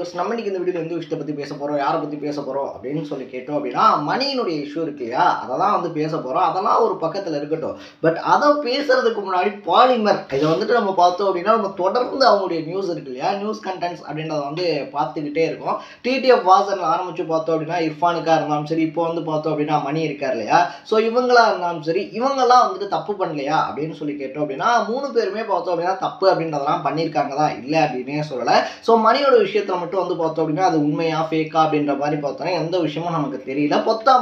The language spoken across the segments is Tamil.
வியூவர்ஸ் நம்ம இன்னைக்கு இந்த வீடியோல எந்த விஷயத்தை பற்றி பேச போகிறோம், யாரை பற்றி பேச போகிறோம் அப்படின்னு சொல்லி கேட்டோம் அப்படின்னா, மணியினுடைய இஷ்யூ இருக்கு இல்லையா, அதை தான் வந்து பேச போகிறோம். அதெல்லாம் ஒரு பக்கத்தில் இருக்கட்டும். பட் அதை பேசுறதுக்கு முன்னாடி பாலிமர் இதை வந்துட்டு நம்ம பார்த்தோம் அப்படின்னா, நம்ம தொடர்ந்து அவங்களுடைய நியூஸ் இருக்கு இல்லையா, நியூஸ் கண்டென்ட்ஸ் அப்படின்றத வந்து பார்த்துக்கிட்டே இருக்கோம். டிடிஎஃப் வாசனில் ஆரம்பித்து பார்த்தோம் அப்படின்னா இர்ஃபானுக்காக இருந்தாலும் சரி, இப்போ வந்து பார்த்தோம் அப்படின்னா மணி இருக்கார் இல்லையா, ஸோ இவங்களா இருந்தாலும் சரி, இவங்கெல்லாம் வந்துட்டு தப்பு பண்ணலையா அப்படின்னு சொல்லி கேட்டோம் அப்படின்னா, 3 பேருமே பார்த்தோம் அப்படின்னா தப்பு அப்படின்றதெல்லாம் பண்ணியிருக்காங்க தான், இல்லை அப்படின்னே சொல்லலை. ஸோ மணியோட விஷயத்தில் மட்டும் வந்து பார்த்தோம் அப்படின்னா அது உண்மையா ஃபேக்கா அப்படின்ற மாதிரி பார்த்தோன்னா எந்த விஷயமும் நமக்கு தெரியல.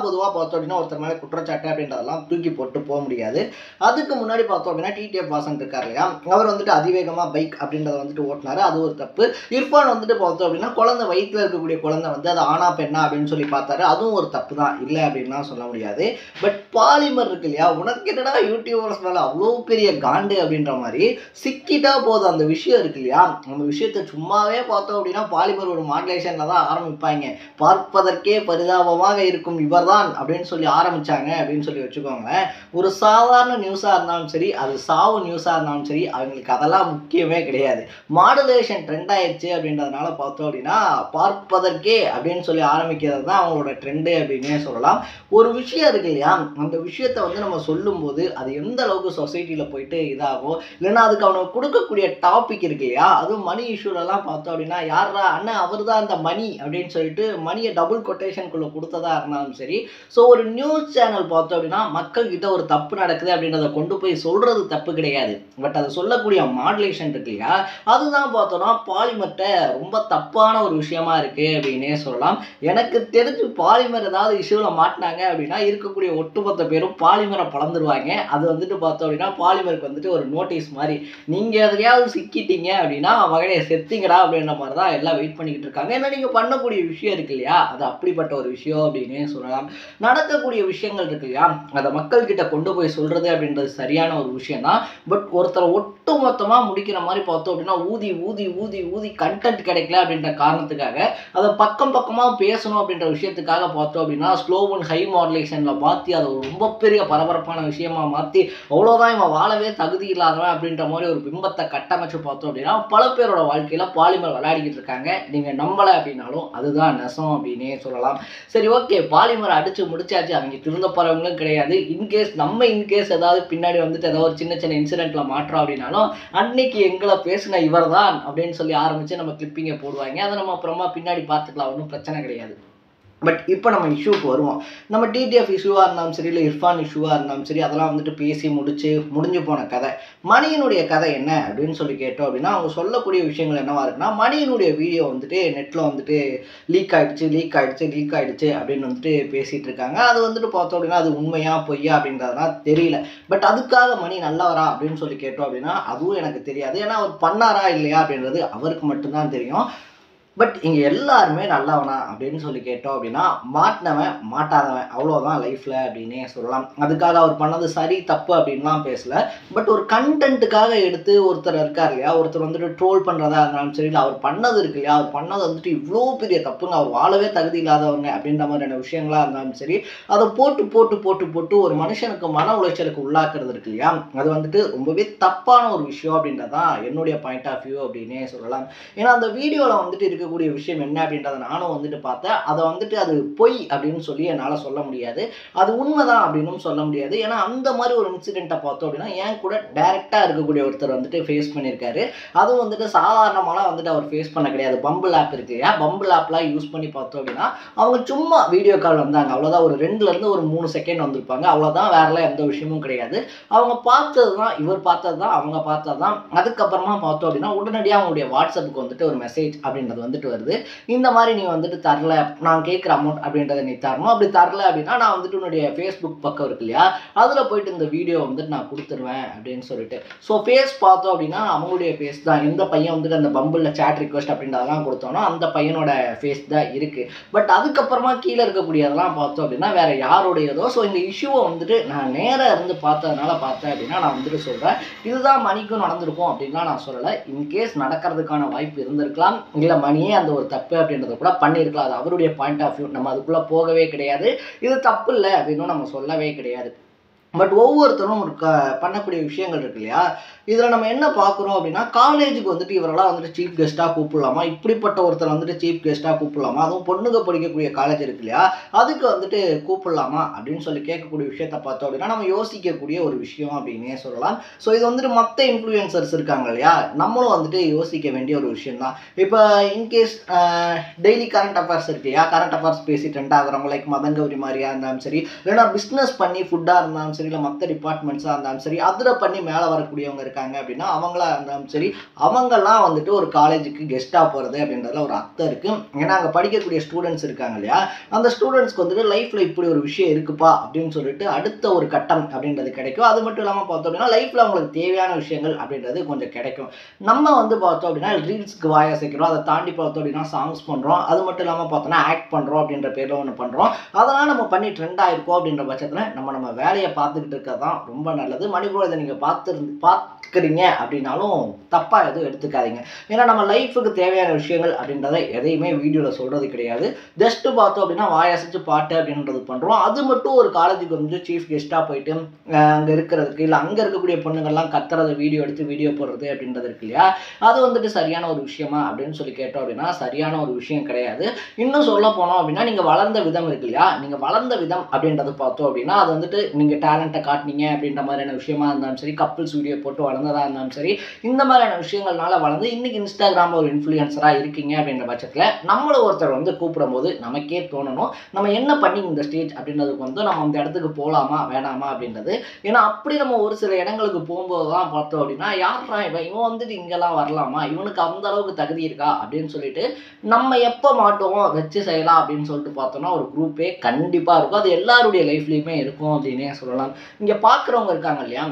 பொதுவாக பார்த்தோம் அப்படின்னா ஒருத்தர் மேலே குற்றச்சாட்டு அப்படின்றதெல்லாம் தூக்கி போட்டு போக முடியாது. அதுக்கு முன்னாடி பார்த்தோம் அப்படின்னா டிடிஎஃப் வாசன் இருக்கார் இல்லையா, அவர் வந்துட்டு அதிவேகமாக பைக் அப்படின்றத வந்துட்டு ஓட்டினாரு, அது ஒரு தப்பு. இர்ஃபான் வந்துட்டு பார்த்தோம் அப்படின்னா குழந்தை வயிற்றில் இருக்கக்கூடிய குழந்தை வந்து அது ஆனா பெண்ணா அப்படின்னு சொல்லி பார்த்தாரு, அதுவும் ஒரு தப்பு தான், இல்லை அப்படின்லாம் சொல்ல முடியாது. பட் பாலிமர் இருக்கு இல்லையா, உனக்கு என்னடா யூடியூபர்ஸ் மேலே அவ்வளோ பெரிய காண்டு அப்படின்ற மாதிரி சிக்கிட்டா போதும் அந்த விஷயம் இருக்கு இல்லையா, அந்த விஷயத்தை சும்மாவே பார்த்தோம் அப்படின்னா பாலிமர் ஒரு மாடுலேஷனில் தான் ஆரம்பிப்பாங்க. பார்ப்பதற்கே பரிதாபமாக இருக்கும் இவர்தான் அப்படின்னு சொல்லி ஆரம்பித்தாங்க அப்படின்னு சொல்லி வச்சுக்கோங்களேன். ஒரு சாதாரண நியூஸாக இருந்தாலும் சரி, அது சாவு நியூஸாக இருந்தாலும் சரி, அவங்களுக்கு அதெல்லாம் முக்கியமே கிடையாது. மாடுலேஷன் ட்ரெண்ட் ஆயிடுச்சு அப்படின்றதுனால பார்த்தோம் அப்படின்னா பார்ப்பதற்கே அப்படின்னு சொல்லி ஆரம்பிக்கிறது தான் அவங்களோட ட்ரெண்டு அப்படின்னே சொல்லலாம். ஒரு விஷயம் இருக்கு இல்லையா, அந்த விஷயத்தை வந்து நம்ம சொல்லும்போது அது எந்த அளவுக்கு சொசைட்டியில் போயிட்டு இதாகும், இல்லைன்னா அதுக்கு அவனுக்கு கொடுக்கக்கூடிய டாபிக் இருக்கு இல்லையா, அதுவும் மணி இஷ்யூலெல்லாம் பார்த்தோம் அப்படின்னா யாரா அண்ணன் அவர் தான் அந்த மணி அப்படின்னு சொல்லிட்டு மணியை டபுள் கொட்டேஷனுக்குள்ளே கொடுத்ததா இருந்தாலும் சரி. ஸோ ஒரு நியூஸ் சேனல் பார்த்தோம் அப்படின்னா மக்கள்கிட்ட ஒரு தப்பு நடக்குது அப்படின்றத கொண்டு போய் சொல்கிறது தப்பு கிடையாது. பட் அதை சொல்லக்கூடிய மாடுலேஷன் இருக்கு இல்லையா, அதுதான் பார்த்தோன்னா பாலிமர்கிட்ட ரொம்ப தப்பான ஒரு விஷயமா இருக்குது அப்படின்னே சொல்லலாம். எனக்கு தெரிஞ்சு பாலிமர் ஏதாவது இஷ்யூவில் மாட்டினாங்க அப்படின்னா இருக்கக்கூடிய ஒட்டுமொத்த பேரும் பாலிமரை பழந்துருவாங்க. அது வந்துட்டு பார்த்தோம் அப்படின்னா பாலிமருக்கு வந்துட்டு ஒரு நோட்டீஸ் மாதிரி, நீங்கள் எதையாவது சிக்கிட்டீங்க அப்படின்னா மகனே செத்திங்கடா அப்படின்ற மாதிரி தான் எல்லாம் வெயிட் பண்ணிக்கிட்டு இருக்காங்க. ஏன்னா நீங்கள் பண்ணக்கூடிய விஷயம் இருக்கு இல்லையா, அது அப்படிப்பட்ட ஒரு விஷயம் அப்படின்னே சொல்லலாம். நடக்கக்கூடிய விஷயங்கள் இருக்கு இல்லையா, அதை மக்கள்கிட்ட கொண்டு போய் சொல்கிறது அப்படின்றது சரியான ஒரு விஷயம் தான். பட் ஒருத்தரை ஒட்டு மொத்தமாக முடிக்கிற மாதிரி பார்த்தோம் அப்படின்னா ஊதி ஊதி ஊதி ஊதி கண்டென்ட் கிடைக்கல அப்படின்ற காரணத்துக்காக அதை பக்கமாக பேசணும் அப்படின்ற விஷயத்துக்காக பார்த்தோம் அப்படின்னா ஸ்லோ அண்ட் ஹை மாடுலேஷனில் மாற்றி அதை ரொம்ப பெரிய பரபரப்பான விஷயமா மாற்றி அவ்வளோதான் இவன் வாழவே தகுதி இல்லாதவன் அப்படின்ற மாதிரி ஒரு பிம்பத்தை கட்டமைச்சு பார்த்தோம் அப்படின்னா பல பேரோட வாழ்க்கையில் பாலிமர் விளையாடிக்கிட்டு இருக்காங்க. நீங்கள் நம்பலை அப்படின்னாலும் அதுதான் நெசம் அப்படின்னே சொல்லலாம். சரி, ஓகே, பாலிமர் அடித்து முடிச்சாச்சு, அவங்க திருந்த போகிறவங்களும் கிடையாது. இன்கேஸ் ஏதாவது பின்னாடி வந்துட்டு ஏதாவது ஒரு சின்ன இன்சிடென்ட்டில் மாற்றோம் அப்படின்னாலும் அன்னைக்கு எங்களை பேசின இவர் தான் அப்படின்னு சொல்லி ஆரம்பித்து நம்ம கிளிப்பிங்கை போடுவாங்க. அதை நம்ம அப்புறமா பின்னாடி பார்த்துக்கலாம், ஒன்றும் பிரச்சனை கிடையாது. பட் இப்போ நம்ம இஷ்யூக்கு வருவோம். நம்ம டிடிஎஃப் இஷ்யூவாக இருந்தாலும் சரி, இல்லை இர்ஃபான் இஷ்யூவாக இருந்தாலும் சரி, அதெல்லாம் வந்துட்டு பேசி முடிஞ்சு போன கதை. மணியினுடைய கதை என்ன அப்படின்னு சொல்லி கேட்டோம் அப்படின்னா அவங்க சொல்லக்கூடிய விஷயங்கள் என்னவா இருக்குன்னா, மணியினுடைய வீடியோ வந்துட்டு நெட்டில் வந்துட்டு லீக் ஆகிடுச்சு அப்படின்னு வந்துட்டு பேசிகிட்டு இருக்காங்க. அது வந்துட்டு பார்த்தோம் அப்படின்னா அது உண்மையா பொய்யா அப்படின்றதுலாம் தெரியல. பட் அதுக்காக மணி நல்லவரா அப்படின்னு சொல்லி கேட்டோம் அப்படின்னா அதுவும் எனக்கு தெரியாது. ஏன்னா அவர் பண்ணாரா இல்லையா அப்படின்றது அவருக்கு மட்டும்தான் தெரியும். பட் இங்கே எல்லாருமே நல்லவனா அப்படின்னு சொல்லி கேட்டோம் அப்படின்னா மாட்டினவன் மாட்டாதவன் அவ்வளோதான் லைஃப்பில் அப்படின்னே சொல்லலாம். அதுக்காக அவர் பண்ணது சரி தப்பு அப்படின்லாம் பேசல. பட் ஒரு கண்டென்ட்டுக்காக எடுத்து ஒருத்தர் இருக்கார் இல்லையா, ஒருத்தர் வந்துட்டு ட்ரோல் பண்ணுறதா இருந்தாலும் சரி, இல்லை அவர் பண்ணது இருக்கு இல்லையா, அவர் பண்ணது வந்துட்டு இவ்வளோ பெரிய தப்புங்க, அவர் வாழவே தகுதி இல்லாதவங்க அப்படின்ற மாதிரியான விஷயங்களாக இருந்தாலும் சரி, அதை போட்டு ஒரு மனுஷனுக்கு மன உளைச்சலுக்கு உள்ளாக்குறது இருக்கு இல்லையா, அது வந்துட்டு ரொம்பவே தப்பான ஒரு விஷயம் அப்படின்றதான் என்னுடைய பாயிண்ட் ஆஃப் வியூ அப்படின்னே சொல்லலாம். ஏன்னா அந்த வீடியோவில் வந்துட்டு இருக்க கூடிய விஷயம் என்ன அப்படின்றத நானும் வந்துட்டு பார்த்தேன். அதை வந்துட்டு அது பொய் அப்படின்னு சொல்லி என்னால் சொல்ல முடியாது, அது உண்மைதான் அப்படின்னு சொல்ல முடியாது. ஏன்னா அந்த மாதிரி ஒரு இன்சிடென்ட்டை பார்த்தோம் அப்படின்னா என் கூட டைரெக்டாக இருக்கக்கூடிய ஒருத்தர் வந்துட்டு ஃபேஸ் பண்ணியிருக்காரு. அதுவும் வந்துட்டு சாதாரணமாலாம் வந்துட்டு அவர் ஃபேஸ் பண்ண கிடையாது. பம்பிள் ஆப் இருக்கு இல்லையா, பம்பிள் ஆப்லாம் யூஸ் பண்ணி பார்த்தோம் அப்படின்னா அவங்க சும்மா வீடியோ கால் வந்தாங்க, அவ்வளோதான். ஒரு 2லேருந்து ஒரு 3 செகண்ட் வந்திருப்பாங்க, அவ்வளோதான். வேறெல்லாம் எந்த விஷயமும் கிடையாது. அவங்க பார்த்தது தான், இவர் பார்த்தது தான், அவங்க பார்த்தது தான். அதுக்கப்புறமா பார்த்தோம் அப்படின்னா உடனடியாக அவங்களுடைய வாட்ஸ்அப்புக்கு வந்துட்டு ஒரு மெசேஜ் அப்படின்றது வந்துட்டு வருது. இந்த மாதிரி நீ வந்துட்டு தரல, நான் கேட்குற அமௌண்ட் அப்படின்றத நீ தரணும், அப்படி தரல அப்படின்னா நான் வந்துட்டு உன்னுடைய ஃபேஸ்புக் பக்கம் இருக்கு இல்லையா, அதில் போயிட்டு இந்த வீடியோ வந்துட்டு நான் கொடுத்துருவேன் அப்படின்னு சொல்லிட்டு. ஸோ ஃபேஸ் பார்த்தோம் அப்படின்னா அவங்களுடைய ஃபேஸ் தான். எந்த பையன் வந்துட்டு அந்த பம்பிளில் சேட் ரிக்வெஸ்ட் அப்படின்றதெல்லாம் கொடுத்தோன்னா அந்த பையனோட ஃபேஸ் தான் இருக்குது. பட் அதுக்கப்புறமா கீழே இருக்கக்கூடியதெல்லாம் பார்த்தோம் அப்படின்னா வேறு யாருடையதோ. ஸோ இந்த இஷ்யூவை வந்துட்டு நான் நேராக இருந்து பார்த்ததுனால பார்த்தேன் அப்படின்னா நான் வந்துட்டு சொல்கிறேன், இதுதான் மணிக்கும் நடந்திருக்கும் அப்படின்லாம் நான் சொல்லலை. இன்கேஸ் நடக்கிறதுக்கான வாய்ப்பு இருந்திருக்கலாம், இல்லை மணியே அந்த ஒரு தப்பு அப்படின்றத கூட பண்ணியிருக்கலாம். அது அவருடைய பாயிண்ட் ஆஃப் வியூ, நம்ம அதுக்குள்ளே போகவே கிடையாது. இது தப்பு இல்லை அப்படின்னு நம்ம சொல்லவே கிடையாது. பட் ஒவ்வொருத்தரும் ஒரு பண்ணக்கூடிய விஷயங்கள் இருக்கு இல்லையா? இதில் நம்ம என்ன பார்க்குறோம் அப்படின்னா, காலேஜுக்கு வந்துட்டு இவரெல்லாம் வந்துட்டு சீஃப் கெஸ்ட்டாக கூப்பிடலாமா? இப்படிப்பட்ட ஒருத்தர் வந்துட்டு சீஃப் கெஸ்ட்டாக கூப்பிடலாமா? அதுவும் பொண்ணுங்க படிக்கக்கூடிய காலேஜ் இருக்கு இல்லையா? அதுக்கு வந்துட்டு கூப்பிடலாமா அப்படின்னு சொல்லி கேட்கக்கூடிய விஷயத்த பார்த்தோம் அப்படின்னா, நம்ம யோசிக்கக்கூடிய ஒரு விஷயம் அப்படின்னே சொல்லலாம். ஸோ இது வந்துட்டு மற்ற இன்ஃப்ளூயன்சர்ஸ் இருக்காங்க இல்லையா? நம்மளும் வந்துட்டு யோசிக்க வேண்டிய ஒரு விஷயம் தான். இப்போ இன்கேஸ் டெய்லி கரண்ட் அஃபேர்ஸ் இருக்கு இல்லையா? கரண்ட் அஃபேர்ஸ் பேசி ட்ரெண்ட் ஆகுறவங்க லைக் மதன் கௌரி மாதிரியா இருந்தாலும் சரி, இல்லைன்னா பிஸ்னஸ் பண்ணி ஃபுட்டாக இருந்தாலும் சரி, இல்லை மற்ற டிபார்ட்மெண்ட்ஸாக இருந்தாலும் சரி, அதில் பண்ணி மேலே வரக்கூடியவங்க இருக்காங்க அப்படின்னா அவங்களா இருந்தாலும் சரி, அவங்கெல்லாம் வந்துட்டு ஒரு காலேஜுக்கு கெஸ்ட்டாக போகிறது அப்படின்றதுல ஒரு அர்த்தம் இருக்குது. ஏன்னா அங்கே படிக்கக்கூடிய ஸ்டூடெண்ட்ஸ் இருக்காங்க இல்லையா? அந்த ஸ்டூடெண்ட்ஸ்க்கு வந்துட்டு லைஃப்பில் இப்படி ஒரு விஷயம் இருக்குப்பா அப்படின்னு சொல்லிட்டு அடுத்த ஒரு கட்டம் அப்படின்றது கிடைக்கும். அது மட்டும் இல்லாமல் பார்த்தோம் அப்படின்னா லைஃப்பில் அவங்களுக்கு தேவையான விஷயங்கள் அப்படின்றது கொஞ்சம் கிடைக்கும். நம்ம வந்து பார்த்தோம் அப்படின்னா ரீல்ஸ்க்கு வாய் அசைக்கிறோம், அதை தாண்டி பார்த்தோம் அப்படின்னா சாங்ஸ் பண்ணுறோம், அது மட்டும் இல்லாமல் பார்த்தோன்னா ஆக்ட் பண்ணுறோம் அப்படின்ற பேரில் ஒன்று பண்ணுறோம். அதெல்லாம் நம்ம பண்ணி ட்ரெண்ட் ஆகிருக்கோம் அப்படின்ற பட்சத்தில் நம்ம வேலையை பார்த்துக்கிட்டு இருக்கிறது தான் ரொம்ப நல்லது. மணிப்பூர் இதை நீங்கள் பார்த்துக்கிறீங்க அப்படின்னாலும் தப்பாக எதுவும் எடுத்துக்காதீங்க. ஏன்னா நம்ம லைஃபுக்கு தேவையான விஷயங்கள் அப்படின்றத எதையுமே வீடியோவில் சொல்கிறது கிடையாது. ஜஸ்ட்டு பார்த்தோம் அப்படின்னா வாயசைச்சு பாட்டு அப்படின்றது பண்ணுறோம். அது மட்டும் ஒரு காலேஜுக்கு வந்து சீஃப் கெஸ்ட்டாக போயிட்டு அங்கே இருக்கிறதுக்கு, இல்லை அங்கே இருக்கக்கூடிய பொண்ணுங்கள்லாம் கத்துறதை வீடியோ எடுத்து வீடியோ போடுறது அப்படின்றது இருக்கு இல்லையா? அது வந்துட்டு சரியான ஒரு விஷயமா அப்படின்னு சொல்லி கேட்டோம் அப்படின்னா சரியான ஒரு விஷயம் கிடையாது. இன்னும் சொல்ல போனோம் அப்படின்னா நீங்கள் வளர்ந்த விதம் இருக்கு இல்லையா? நீங்கள் வளர்ந்த விதம் அப்படின்றது பார்த்தோம் அப்படின்னா அது வந்துட்டு நீங்கள் டேலண்ட்டை காட்டினீங்க அப்படின்ற மாதிரியான விஷயமா இருந்தாலும் சரி, கப்பிள்ஸ் வீடியோ போட்டு வளர்ந்ததாக இருந்தாலும் சரி, இந்த மாதிரியான விஷயங்கள்னால வளர்ந்து இன்னைக்கு இன்ஸ்டாகிராமில் ஒரு இன்ஃப்ளூயன்சராக இருக்கீங்க அப்படின்ற பட்சத்தில் நம்மளை ஒருத்தர் வந்து கூப்பிடும்போது நமக்கே தோணணும், நம்ம என்ன பண்ணி இந்த ஸ்டேஜ் அப்படின்றதுக்கு வந்து நம்ம அந்த இடத்துக்கு போகலாமா வேணாமா அப்படின்றது. ஏன்னா அப்படி நம்ம ஒரு சில இடங்களுக்கு போகும்போது தான் பார்த்தோம் அப்படின்னா யாரா இவன் வந்துட்டு இங்கெல்லாம் வரலாமா, இவனுக்கு அந்த அளவுக்கு தகுதி இருக்கா அப்படின்னு சொல்லிட்டு நம்ம எப்போ மாட்டோம் வச்சு செய்யலாம் அப்படின்னு சொல்லிட்டு பார்த்தோம்னா ஒரு குரூப்பே கண்டிப்பாக இருக்கும். அது எல்லாருடைய லைஃப்லையுமே இருக்கும் அப்படின்னே சொல்லலாம். இங்கே பார்க்குறவங்க இருக்காங்க இல்லையா?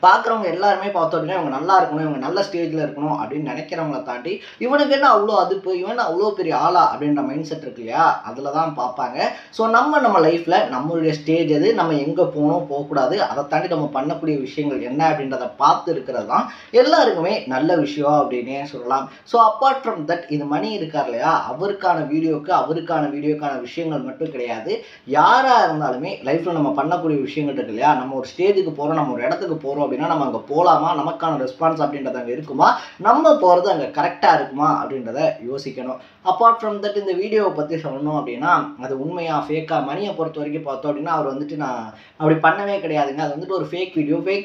பார்க்குறவங்க எல்லாருமே பார்த்தோம் அப்படின்னா இவங்க நல்லா இருக்கணும், இவங்க நல்ல ஸ்டேஜில் இருக்கணும் அப்படின்னு நினைக்கிறவங்கள தாண்டி இவனுக்கு என்ன அவ்வளோ அதுப்பு, இவன் அவ்வளோ பெரிய ஆளா அப்படின்ற மைண்ட் செட் இருக்கு இல்லையா? அதில் தான் பார்ப்பாங்க. ஸோ நம்ம லைஃப்பில் நம்மளுடைய ஸ்டேஜ் எது, நம்ம எங்கே போகணும் போகக்கூடாது, அதை தாண்டி நம்ம பண்ணக்கூடிய விஷயங்கள் என்ன அப்படின்றத பார்த்து இருக்கிறது தான் எல்லாருக்குமே நல்ல விஷயம் அப்படின்னே சொல்லலாம். ஸோ அப்பார்ட் ஃப்ரம் தட் இது மணி இருக்கார் இல்லையா? அவருக்கான வீடியோக்கான விஷயங்கள் மட்டும் கிடையாது. யாராக இருந்தாலுமே லைஃப்பில் நம்ம பண்ணக்கூடிய விஷயங்கள் இருக்கு இல்லையா? நம்ம ஒரு ஸ்டேஜுக்கு போகிறோம், நம்ம ஒரு இடத்துக்கு போகிறோம் அப்படின்னா நம்ம அங்கே போகலாமா, நமக்கான ரெஸ்பான்ஸ் அப்படின்றது அங்கே இருக்குமா, நம்ம போகிறது அங்கே கரெக்டாக இருக்குமா அப்படின்றத யோசிக்கணும். அப்பார்ட் ஃப்ரம் தட் இந்த வீடியோவை பற்றி சொல்லணும் அப்படின்னா அது உண்மையாக ஃபேக்காக மணியை பொறுத்த வரைக்கும் பார்த்தோம் அப்படின்னா அவர் வந்துட்டு நான் அப்படி பண்ணவே கிடையாதுங்க, அது வந்துட்டு ஒரு ஃபேக்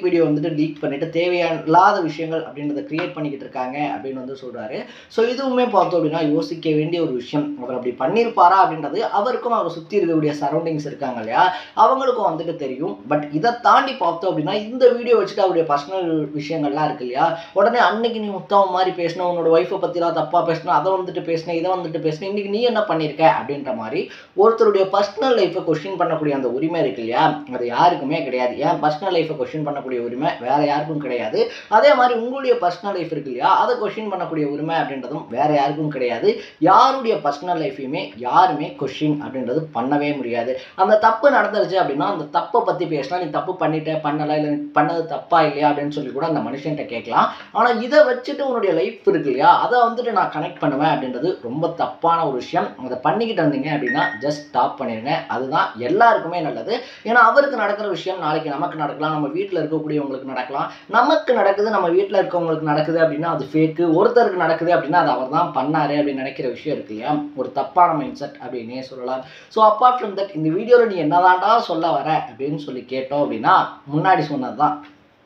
வீடியோ வந்துட்டு லீக் பண்ணிவிட்டு தேவையில்லாத விஷயங்கள் அப்படின்றத க்ரியேட் பண்ணிக்கிட்டு இருக்காங்க அப்படின்னு வந்து சொல்கிறாரு. ஸோ இதுவுமே பார்த்தோம் அப்படின்னா யோசிக்க வேண்டிய ஒரு விஷயம். அவர் அப்படி பண்ணியிருப்பாரா அப்படின்றது அவருக்கும் அவர் சுற்றி இருக்கக்கூடிய சரௌண்டிங்ஸ் இருக்காங்க இல்லையா? அவங்களுக்கும் வந்துட்டு தெரியும். பட் இதை தாண்டி பார்த்தோம் அப்படின்னா இந்த வீடியோ வச்சுட்டு அவருடைய பர்சனல் விஷயங்கள்லாம் இருக்கு இல்லையா? உடனே அன்னைக்கு நீ உத்தம மாதிரி பேசின, உன்னோட ஒய்ஃபை பற்றிலாம் தப்பாக பேசினா, அதை வந்துட்டு பேசினேன், இதை வந்துட்டு பேசினேன், இன்னைக்கு நீ என்ன பண்ணியிருக்க அப்படின்ற மாதிரி ஒருத்தருடைய பர்சனல் லைஃப்பை கொஸ்டின் பண்ணக்கூடிய அந்த உரிமை இருக்கு இல்லையா? அது யாருக்குமே கிடையாது. ஏன் பர்சனல் லைஃப்பை கொஸ்டின் பண்ணக்கூடிய உரிமை வேற யாருக்கும் கிடையாது. அதே மாதிரி உங்களுடைய பர்சனல் லைஃப் இருக்கு இல்லையா? அதை கொஸ்டின் பண்ணக்கூடிய உரிமை அப்படின்றதும் வேற யாருக்கும் கிடையாது. யாருடைய பர்சனல் லைஃபையுமே யாருமே கொஸ்டின் அப்படின்றது பண்ணவே முடியாது. அந்த தப்பு நடந்துருச்சு அப்படின்னா அந்த தப்பை பற்றி பேசினா நீ தப்பு பண்ணிட்ட பண்ணலை, இல்லை பண்ணது தப்பா இல்லையா அப்படின்னு சொல்லி கூட அந்த மனுஷன்கிட்ட கேட்கலாம். ஆனால் இதை வச்சுட்டு உன்னுடைய லைஃப் இருக்கு இல்லையா? அதை வந்துட்டு நான் கனெக்ட் பண்ணுவேன் அப்படின்றது ரொம்ப தப்பான ஒரு விஷயம். அதை பண்ணிக்கிட்டு வந்தீங்க அப்படின்னா ஜஸ்ட் ஸ்டாப் பண்ணிடுங்க. அதுதான் எல்லாருக்குமே நல்லது. ஏன்னா அவருக்கு நடக்கிற விஷயம் நாளைக்கு நமக்கு நடக்கலாம், நம்ம வீட்டில் இருக்கக்கூடியவங்களுக்கு நடக்கலாம். நமக்கு நடக்குது, நம்ம வீட்டில் இருக்கவங்களுக்கு நடக்குது அப்படின்னா அது ஃபேக்கு. ஒருத்தருக்கு நடக்குது அப்படின்னா அது அவர் தான் பண்ணாரு அப்படின்னு நினைக்கிற விஷயம் இருக்கு இல்லையா? ஒரு தப்பான மைண்ட் செட் அப்படின்னே சொல்லலாம். ஸோ அப்பார்ட் ஃப்ரம் தட் இந்த வீடியோவில் நீ என்னதான்டா சொல்ல வர அப்படின்னு சொல்லி கேட்டோம் அப்படின்னா முன்னாடி சொன்னது தான்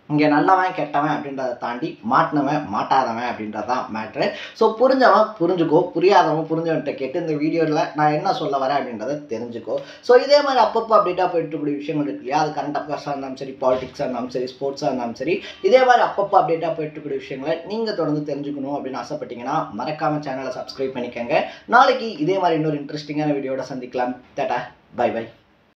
இங்கே நல்லவன் கெட்டவன் அப்படின்றத தாண்டி மாட்டினவன் மாட்டாதவன் அப்படின்றது தான் மேட்ரு. ஸோ புரிஞ்சவன் புரிஞ்சுக்கோ, புரியாதவன் புரிஞ்சவன்கிட்ட கேட்டு இந்த வீடியோவில் நான் என்ன சொல்ல வரேன் அப்படின்றத தெரிஞ்சுக்கோ. ஸோ இதே மாதிரி அப்பப்போ அப்டேட்டாக போயிட்டுக்கூடிய விஷயங்கள் இருக்கு இல்லையா? அது கரண்ட் அஃபேர்ஸாக இருந்தாலும் சரி, பாலிடிக்ஸாக இருந்தாலும் சரி, ஸ்போர்ட்ஸாக இருந்தாலும் சரி, இதே மாதிரி அப்பப்போ அப்டேட்டாக போயிட்டுக்கூடிய விஷயங்களை நீங்கள் தொடர்ந்து தெரிஞ்சுக்கணும் அப்படின்னு ஆசைப்பட்டீங்கன்னா மறக்காமல் சேனலை சப்ஸ்கிரைப் பண்ணிக்கோங்க. நாளைக்கு இதே மாதிரி இன்னொரு இன்ட்ரெஸ்டிங்கான வீடியோட சந்திக்கலாம். Tata, bye by.